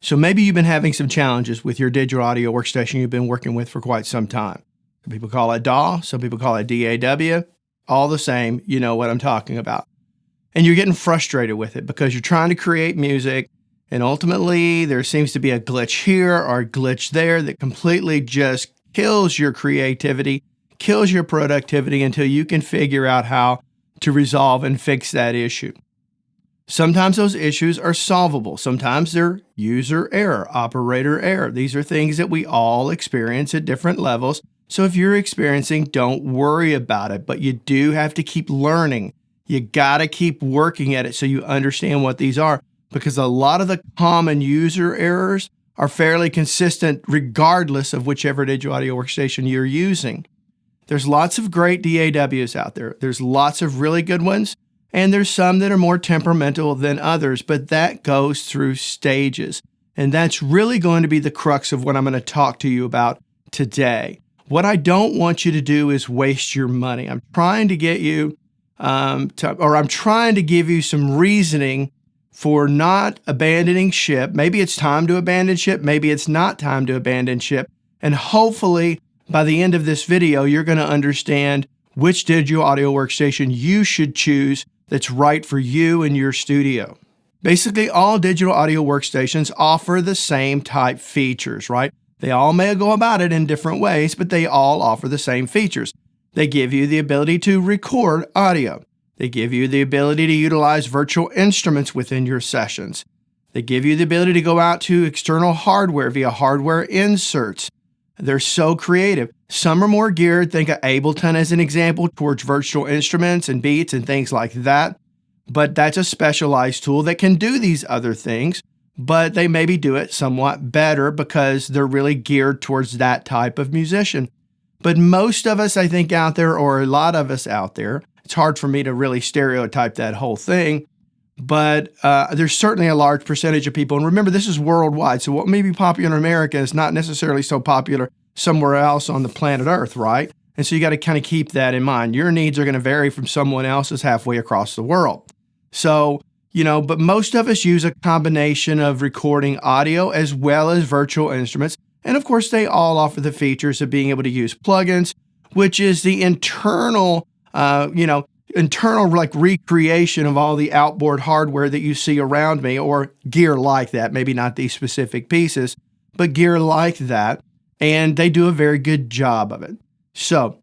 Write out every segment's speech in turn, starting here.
So maybe you've been having some challenges with your digital audio workstation you've been working with for quite some time. Some people call it DAW, some people call it DAW, all the same, you know what I'm talking about. And you're getting frustrated with it because you're trying to create music, and ultimately there seems to be a glitch here or a glitch there that completely just kills your creativity, kills your productivity until you can figure out how to resolve and fix that issue. Sometimes those issues are solvable. Sometimes they're user error, operator error. These are things that we all experience at different levels. So if you're experiencing, don't worry about it, but you do have to keep learning. You got to keep working at it so you understand what these are, because a lot of the common user errors are fairly consistent regardless of whichever digital audio workstation you're using. There's lots of great DAWs out there. There's lots of really good ones, and there's some that are more temperamental than others, but that goes through stages. And that's really going to be the crux of what I'm going to talk to you about today. What I don't want you to do is waste your money. I'm trying to get you I'm trying to give you some reasoning for not abandoning ship. Maybe it's time to abandon ship. Maybe it's not time to abandon ship. And hopefully by the end of this video, you're going to understand which digital audio workstation you should choose that's right for you and your studio. Basically, all digital audio workstations offer the same type features, right? They all may go about it in different ways, but they all offer the same features. They give you the ability to record audio. They give you the ability to utilize virtual instruments within your sessions. They give you the ability to go out to external hardware via hardware inserts. They're so creative. Some are more geared, think of Ableton as an example, towards virtual instruments and beats and things like that. But that's a specialized tool that can do these other things, but they maybe do it somewhat better because they're really geared towards that type of musician. But most of us, I think, out there, or a lot of us out there, it's hard for me to really stereotype that whole thing, but there's certainly a large percentage of people. And remember, this is worldwide. So what may be popular in America is not necessarily so popular somewhere else on the planet Earth, right? And so you got to kind of keep that in mind. Your needs are going to vary from someone else's halfway across the world. So, but most of us use a combination of recording audio as well as virtual instruments. And of course, they all offer the features of being able to use plugins, which is the internal like recreation of all the outboard hardware that you see around me, or gear like that, maybe not these specific pieces, but gear like that. And they do a very good job of it. So,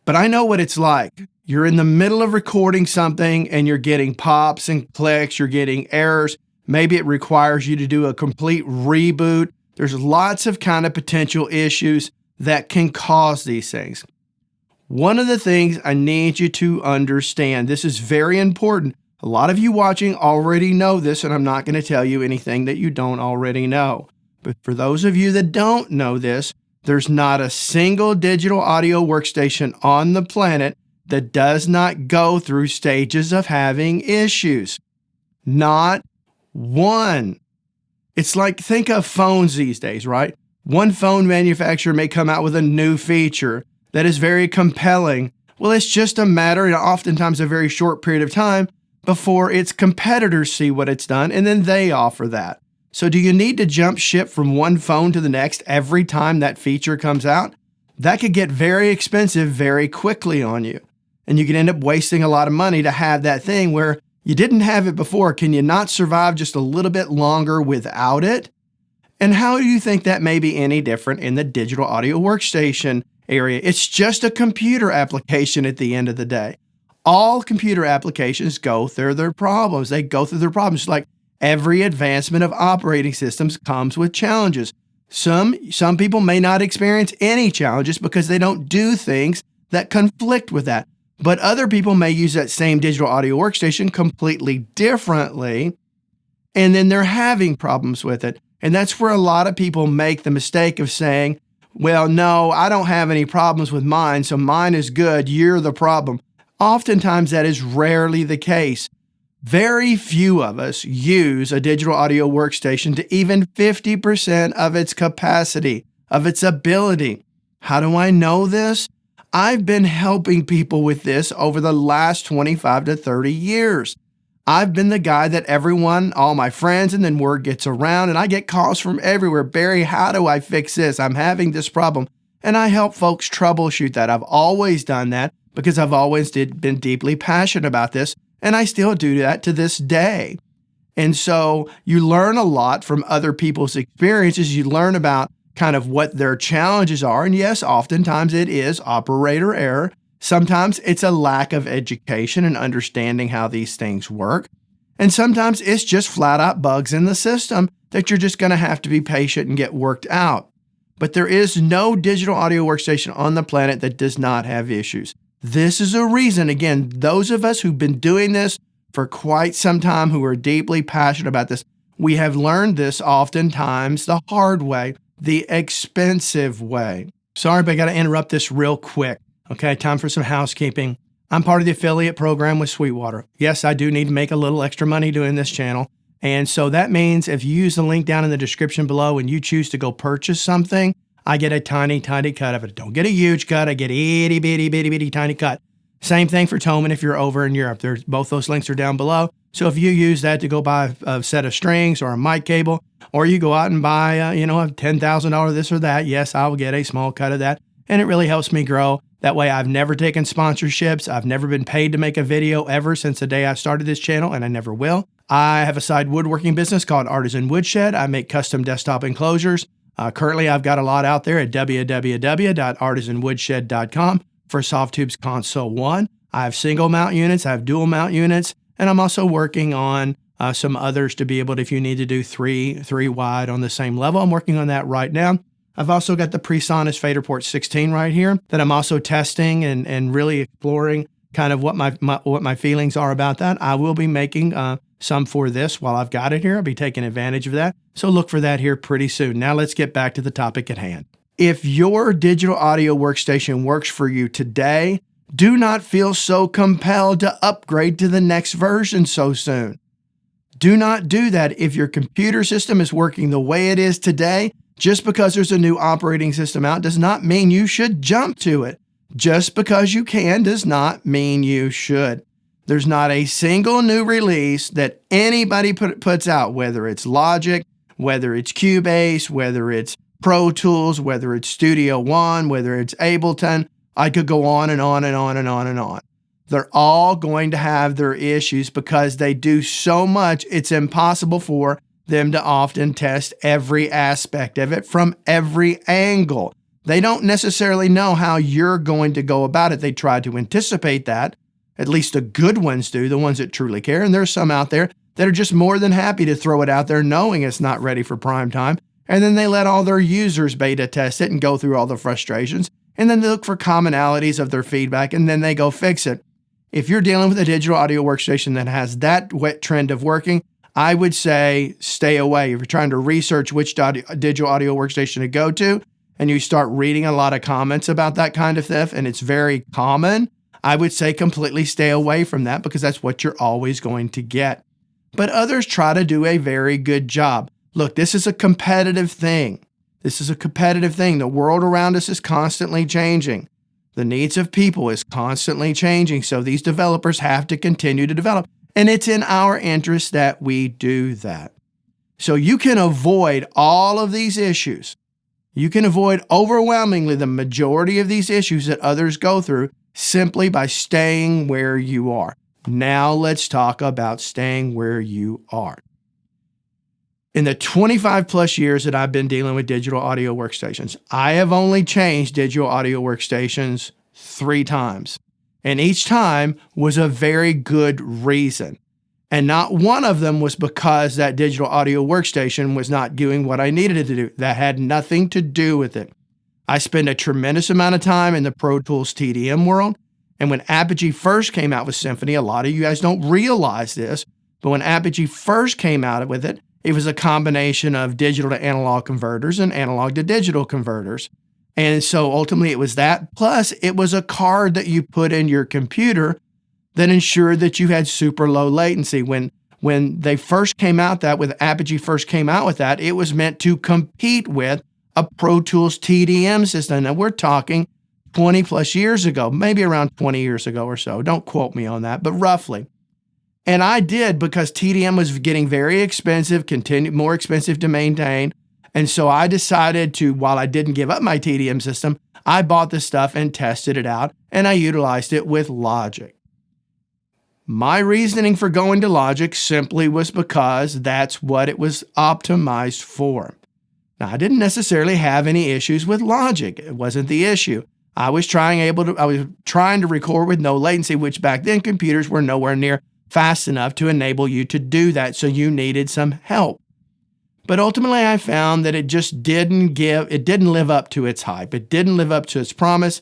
but I know what it's like. You're in the middle of recording something and you're getting pops and clicks, you're getting errors. Maybe it requires you to do a complete reboot. There's lots of kind of potential issues that can cause these things. One of the things I need you to understand, this is very important. A lot of you watching already know this, and I'm not going to tell you anything that you don't already know. But for those of you that don't know this, there's not a single digital audio workstation on the planet that does not go through stages of having issues. Not one. It's like, think of phones these days, right? One phone manufacturer may come out with a new feature that is very compelling. Well, it's just a matter, and oftentimes a very short period of time, before its competitors see what it's done, and then they offer that. So do you need to jump ship from one phone to the next every time that feature comes out? That could get very expensive very quickly on you. And you could end up wasting a lot of money to have that thing where you didn't have it before. Can you not survive just a little bit longer without it? And how do you think that may be any different in the digital audio workstation area? It's just a computer application at the end of the day. All computer applications go through their problems. They go through their problems. Like every advancement of operating systems comes with challenges. Some people may not experience any challenges because they don't do things that conflict with that. But other people may use that same digital audio workstation completely differently, and then they're having problems with it. And that's where a lot of people make the mistake of saying, well, no, I don't have any problems with mine, so mine is good, you're the problem. Oftentimes that is rarely the case. Very few of us use a digital audio workstation to even 50% of its capacity, of its ability. How do I know this? I've been helping people with this over the last 25 to 30 years. I've been the guy that everyone, all my friends, and then word gets around, and I get calls from everywhere. Barry, how do I fix this? I'm having this problem. And I help folks troubleshoot that. I've always done that because I've always been deeply passionate about this, and I still do that to this day. And so you learn a lot from other people's experiences. You learn about kind of what their challenges are. And yes, oftentimes it is operator error. Sometimes it's a lack of education and understanding how these things work. And sometimes it's just flat out bugs in the system that you're just going to have to be patient and get worked out. But there is no digital audio workstation on the planet that does not have issues. This is a reason, again, those of us who've been doing this for quite some time, who are deeply passionate about this, we have learned this oftentimes the hard way, the expensive way. Sorry, but I got to interrupt this real quick. Okay, time for some housekeeping. I'm part of the affiliate program with Sweetwater. Yes, I do need to make a little extra money doing this channel. And so that means if you use the link down in the description below and you choose to go purchase something, I get a tiny, tiny cut of it. Don't get a huge cut. I get a itty bitty, bitty, bitty, tiny cut. Same thing for Toman if you're over in Europe. Both those links are down below. So if you use that to go buy a set of strings or a mic cable, or you go out and buy, a $10,000 this or that, yes, I'll get a small cut of that. And it really helps me grow. That way, I've never taken sponsorships. I've never been paid to make a video ever since the day I started this channel, and I never will. I have a side woodworking business called Artisan Woodshed. I make custom desktop enclosures. Currently, I've got a lot out there at www.artisanwoodshed.com for Softube's Console 1. I have single mount units, I have dual mount units, and I'm also working on some others to be able to, if you need to do three wide on the same level. I'm working on that right now. I've also got the PreSonus Faderport 16 right here that I'm also testing and really exploring kind of what my feelings are about that. I will be making some for this while I've got it here. I'll be taking advantage of that. So look for that here pretty soon. Now let's get back to the topic at hand. If your digital audio workstation works for you today, do not feel so compelled to upgrade to the next version so soon. Do not do that. If your computer system is working the way it is today, just because there's a new operating system out does not mean you should jump to it. Just because you can does not mean you should. There's not a single new release that anybody puts out, whether it's Logic, whether it's Cubase, whether it's Pro Tools, whether it's Studio One, whether it's Ableton. I could go on and on and on and on and on. They're all going to have their issues because they do so much, it's impossible for them to often test every aspect of it from every angle. They don't necessarily know how you're going to go about it. They try to anticipate that. At least the good ones do, the ones that truly care. And there's some out there that are just more than happy to throw it out there knowing it's not ready for prime time. And then they let all their users beta test it and go through all the frustrations. And then they look for commonalities of their feedback and then they go fix it. If you're dealing with a digital audio workstation that has that wet trend of working, I would say stay away. If you're trying to research which digital audio workstation to go to, and you start reading a lot of comments about that kind of stuff, and it's very common, I would say completely stay away from that because that's what you're always going to get. But others try to do a very good job. Look, this is a competitive thing. This is a competitive thing. The world around us is constantly changing. The needs of people is constantly changing. So these developers have to continue to develop. And it's in our interest that we do that. So you can avoid all of these issues. You can avoid overwhelmingly the majority of these issues that others go through simply by staying where you are. Now let's talk about staying where you are. In the 25 plus years that I've been dealing with digital audio workstations, I have only changed digital audio workstations 3 times. And each time was a very good reason. And not one of them was because that digital audio workstation was not doing what I needed it to do. That had nothing to do with it. I spend a tremendous amount of time in the Pro Tools TDM world. And when Apogee first came out with Symphony, a lot of you guys don't realize this, but when Apogee first came out with it, it was a combination of digital to analog converters and analog to digital converters. And so ultimately it was that, plus it was a card that you put in your computer that ensured that you had super low latency. When they first came out when Apogee first came out with that, it was meant to compete with a Pro Tools TDM system. Now we're talking 20 plus years ago, maybe around 20 years ago or so. Don't quote me on that, but roughly. And I did, because TDM was getting very expensive, more expensive to maintain. And so I decided to, while I didn't give up my TDM system, I bought this stuff and tested it out, and I utilized it with Logic. My reasoning for going to Logic simply was because that's what it was optimized for. Now, I didn't necessarily have any issues with Logic. It wasn't the issue. I was trying to record with no latency, which back then computers were nowhere near fast enough to enable you to do that, so you needed some help. But ultimately, I found that it just didn't live up to its hype. It didn't live up to its promise.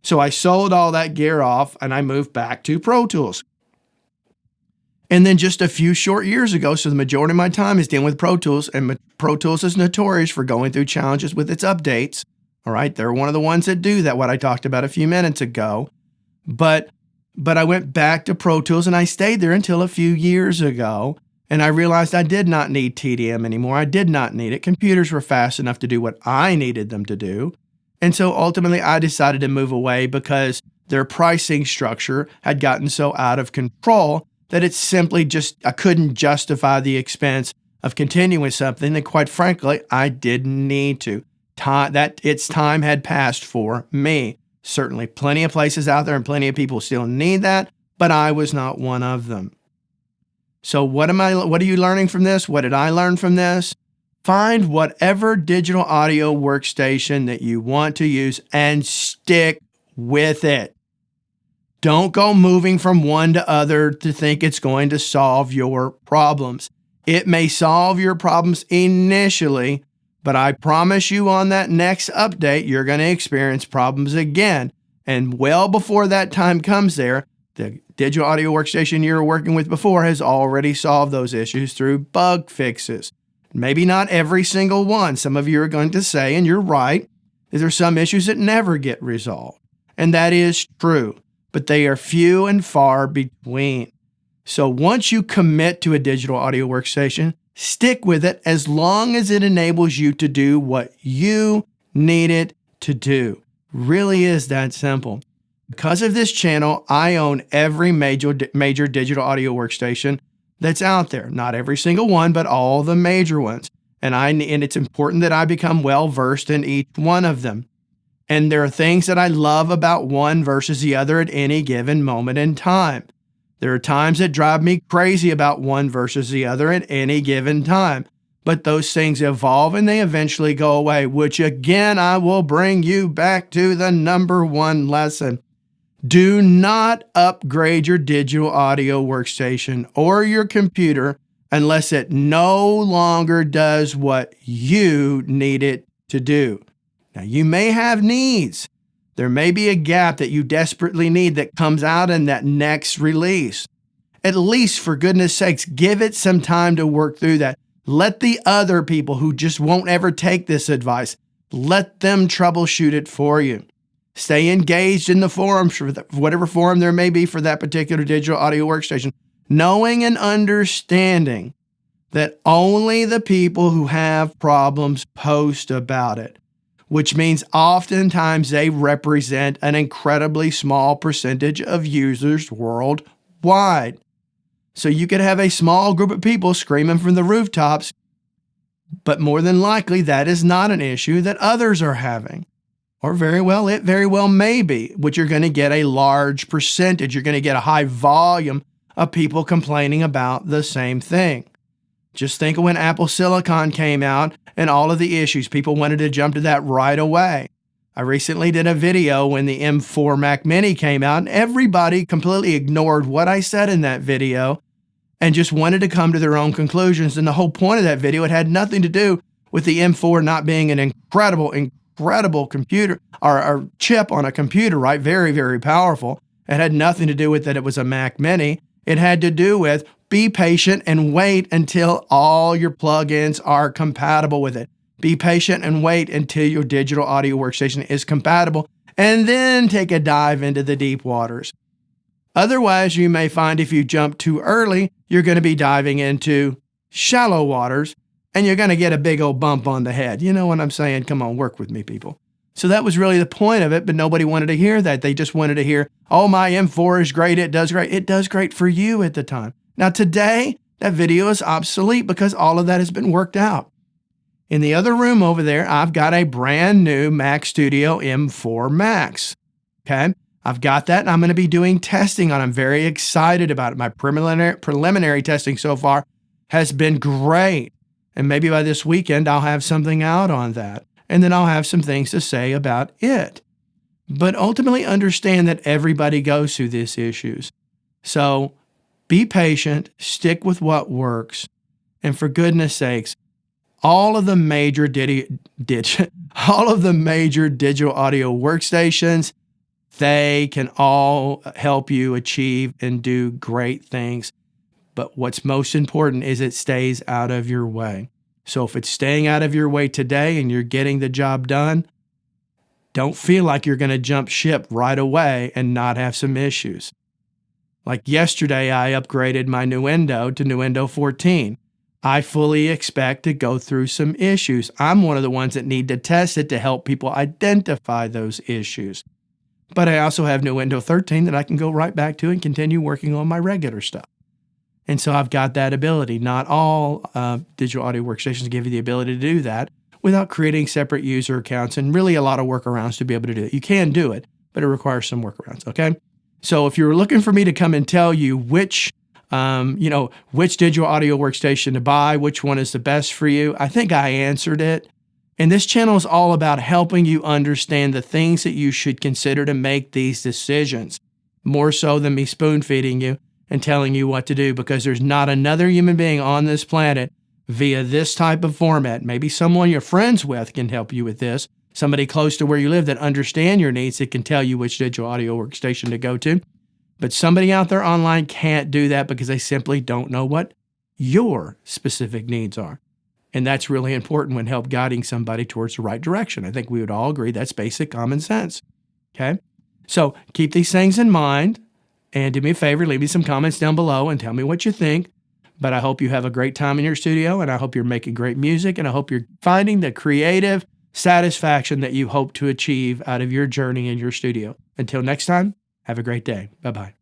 So I sold all that gear off and I moved back to Pro Tools. And then just a few short years ago, so the majority of my time is dealing with Pro Tools, and Pro Tools is notorious for going through challenges with its updates. All right, they're one of the ones that do that, what I talked about a few minutes ago. But I went back to Pro Tools and I stayed there until a few years ago. And I realized I did not need TDM anymore. I did not need it. Computers were fast enough to do what I needed them to do. And so ultimately I decided to move away because their pricing structure had gotten so out of control that it's simply I couldn't justify the expense of continuing something that, quite frankly, I didn't need to. Its time had passed for me. Certainly plenty of places out there and plenty of people still need that, but I was not one of them. So what are you learning from this? What did I learn from this? Find whatever digital audio workstation that you want to use and stick with it. Don't go moving from one to other to think it's going to solve your problems. It may solve your problems initially, but I promise you on that next update, you're going to experience problems again. And well before that time comes there, the digital audio workstation you were working with before has already solved those issues through bug fixes. Maybe not every single one. Some of you are going to say, and you're right, that there are some issues that never get resolved. And that is true, but they are few and far between. So once you commit to a digital audio workstation, stick with it as long as it enables you to do what you need it to do. Really is that simple. Because of this channel, I own every major digital audio workstation that's out there. Not every single one, but all the major ones. And it's important that I become well-versed in each one of them. And there are things that I love about one versus the other at any given moment in time. There are times that drive me crazy about one versus the other at any given time. But those things evolve and they eventually go away, which again, I will bring you back to the number one lesson. Do not upgrade your digital audio workstation or your computer unless it no longer does what you need it to do. Now, you may have needs. There may be a gap that you desperately need that comes out in that next release. At least, for goodness sakes, give it some time to work through that. Let the other people who just won't ever take this advice, let them troubleshoot it for you. Stay engaged in the forums, for whatever forum there may be for that particular digital audio workstation, knowing and understanding that only the people who have problems post about it, which means oftentimes they represent an incredibly small percentage of users worldwide. So you could have a small group of people screaming from the rooftops, but more than likely that is not an issue that others are having. Or it very well may be, which you're going to get a large percentage. You're going to get a high volume of people complaining about the same thing. Just think of when Apple Silicon came out and all of the issues. People wanted to jump to that right away. I recently did a video when the M4 Mac Mini came out, and everybody completely ignored what I said in that video and just wanted to come to their own conclusions. And the whole point of that video, it had nothing to do with the M4 not being an incredible computer or chip on a computer, right? Very, very powerful. It had nothing to do with that it was a Mac Mini. It had to do with be patient and wait until all your plugins are compatible with it. Be patient and wait until your digital audio workstation is compatible, and then take a dive into the deep waters. Otherwise, you may find if you jump too early, you're going to be diving into shallow waters, and you're going to get a big old bump on the head. You know what I'm saying? Come on, work with me, people. So that was really the point of it, but nobody wanted to hear that. They just wanted to hear, oh, my M4 is great. It does great. It does great for you at the time. Now today, that video is obsolete because all of that has been worked out. In the other room over there, I've got a brand new Mac Studio M4 Max. Okay. I've got that and I'm going to be doing testing on it. I'm very excited about it. My preliminary testing so far has been great. And maybe by this weekend, I'll have something out on that. And then I'll have some things to say about it. But ultimately understand that everybody goes through these issues. So be patient, stick with what works. And for goodness sakes, all of the major digital audio workstations, they can all help you achieve and do great things. But what's most important is it stays out of your way. So if it's staying out of your way today and you're getting the job done, don't feel like you're going to jump ship right away and not have some issues. Like yesterday, I upgraded my Nuendo to Nuendo 14. I fully expect to go through some issues. I'm one of the ones that need to test it to help people identify those issues. But I also have Nuendo 13 that I can go right back to and continue working on my regular stuff. And so I've got that ability. Not all digital audio workstations give you the ability to do that without creating separate user accounts and really a lot of workarounds to be able to do it. You can do it, but it requires some workarounds, okay? So if you're looking for me to come and tell you which digital audio workstation to buy, which one is the best for you, I think I answered it. And this channel is all about helping you understand the things that you should consider to make these decisions, more so than me spoon feeding you and telling you what to do, because there's not another human being on this planet via this type of format. Maybe someone you're friends with can help you with this, somebody close to where you live that understand your needs that can tell you which digital audio workstation to go to. But somebody out there online can't do that because they simply don't know what your specific needs are. And that's really important when help guiding somebody towards the right direction. I think we would all agree that's basic common sense. Okay? So keep these things in mind and do me a favor, leave me some comments down below and tell me what you think. But I hope you have a great time in your studio and I hope you're making great music and I hope you're finding the creative satisfaction that you hope to achieve out of your journey in your studio. Until next time, have a great day. Bye-bye.